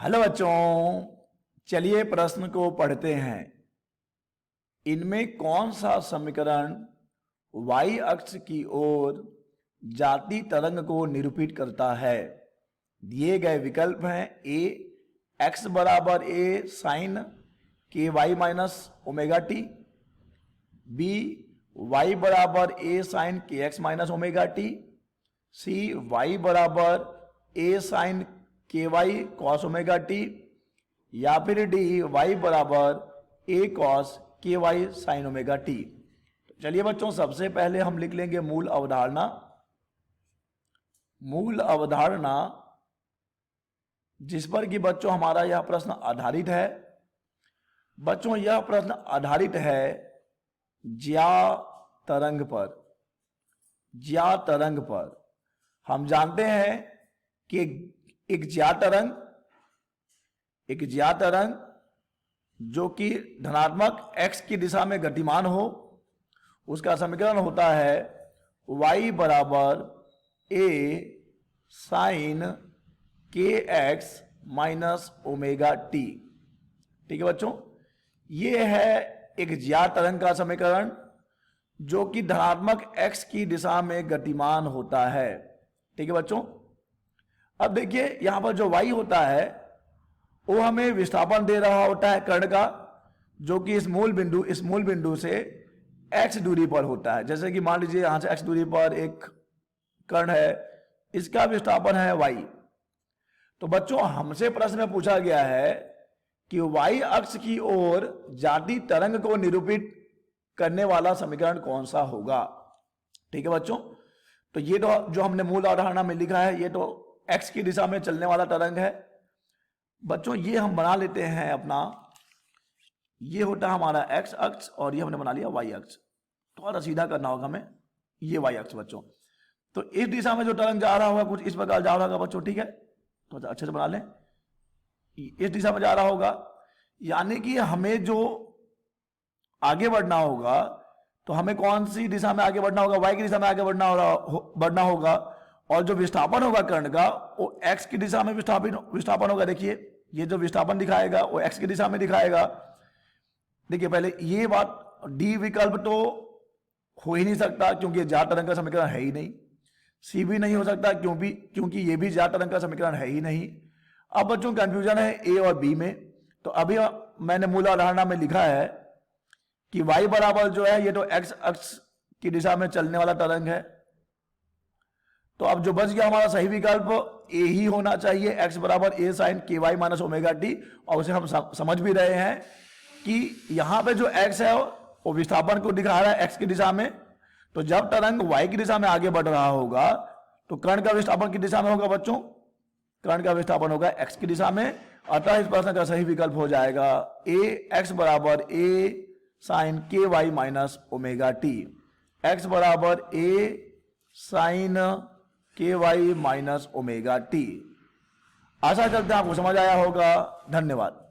Hello बच्चों, चलिए प्रश्न को पढ़ते हैं। इनमें कौन सा समीकरण y अक्ष की ओर जाती तरंग को निरूपित करता है? दिए गए विकल्प हैं ए x बराबर a sine k y minus omega t, B y बराबर a sine k x minus omega t, C y बराबर a sine k y cos omega t, या फिर डी वाई बराबर a cos k y sine omega t. तो चलिए बच्चों, सबसे पहले हम लिख लेंगे मूल अवधारणा। मूल अवधारणा जिस पर कि बच्चों हमारा यह प्रश्न आधारित है। बच्चों यह प्रश्न आधारित है ज्या तरंग पर। ज्या तरंग पर हम जानते हैं कि एक ज्या तरंग जो कि धनात्मक x की दिशा में गतिमान हो, उसका समीकरण होता है y बराबर a sine k x minus omega T. ठीक है बच्चों, ये है एक ज्या तरंग का समीकरण जो कि धनात्मक x की दिशा में गतिमान होता है। ठीक है बच्चों, अब देखिए यहां पर जो y होता है वो हमें विस्थापन दे रहा होता है कण का, जो कि इस मूल बिंदु से x दूरी पर होता है। जैसे कि मान लीजिए यहां से x दूरी पर एक कण है, इसका विस्थापन है y। तो बच्चों हमसे प्रश्न में पूछा गया है कि y अक्ष की ओर जाती तरंग को निरूपित करने वाला समीकरण कौन सा होगा। ठीक है बच्चों, तो ये तो जो हमने मूल अवधारणा में लिखा है, ये तो x की दिशा में चलने वाला तरंग है। बच्चों ये हम बना लेते हैं अपना, ये होता है हमारा x अक्ष और ये हमने बना लिया y अक्ष। थोड़ा सीधा करना होगा हमें, ये y अक्ष बच्चों। तो इस दिशा में जो तरंग जा रहा होगा कुछ इस प्रकार जा रहा होगा बच्चों। ठीक है, तो अच्छे से बना लें, इस दिशा में जा रहा होगा। यानी कि हमें जो आगे बढ़ना होगा, तो हमें कौन सी दिशा में आगे बढ़ना होगा? y की दिशा में आगे बढ़ना होगा। और जो विस्थापन होगा कर्ण का वो x की दिशा में विस्थापन होगा। देखिए ये जो विस्थापन दिखाएगा वो x की दिशा में दिखाएगा। देखिए पहले ये बात, डी विकल्प तो हो ही नहीं सकता क्योंकि ज्या तरंग का समीकरण है ही नहीं। सी भी नहीं हो सकता क्योंकि ये भी ज्या तरंग का समीकरण है ही नहीं। अब बच्चों कंफ्यूजन है ए और बी में। तो अभी मैंने मूल अवधारणा में लिखा है कि y बराबर जो है ये तो x अक्ष की दिशा में चलने वाला तरंग है। तो अब जो बच गया हमारा सही विकल्प ए ही होना चाहिए, x बराबर a sine k y minus omega T. और उसे हम समझ भी रहे हैं कि यहां पे जो x है वो विस्थापन को दिखा रहा है x की दिशा में। तो जब तरंग y की दिशा में आगे बढ़ रहा होगा तो कर्ण का विस्थापन की दिशा में होगा बच्चों, कर्ण का विस्थापन होगा x की दिशा में। अतः इस प्रश्न का सही विकल्प हो जाएगा ए x बराबर a sine k y minus omega t. x बराबर a sine k y minus omega t. आशा करते हैं आपको समझ आया होगा। धन्यवाद।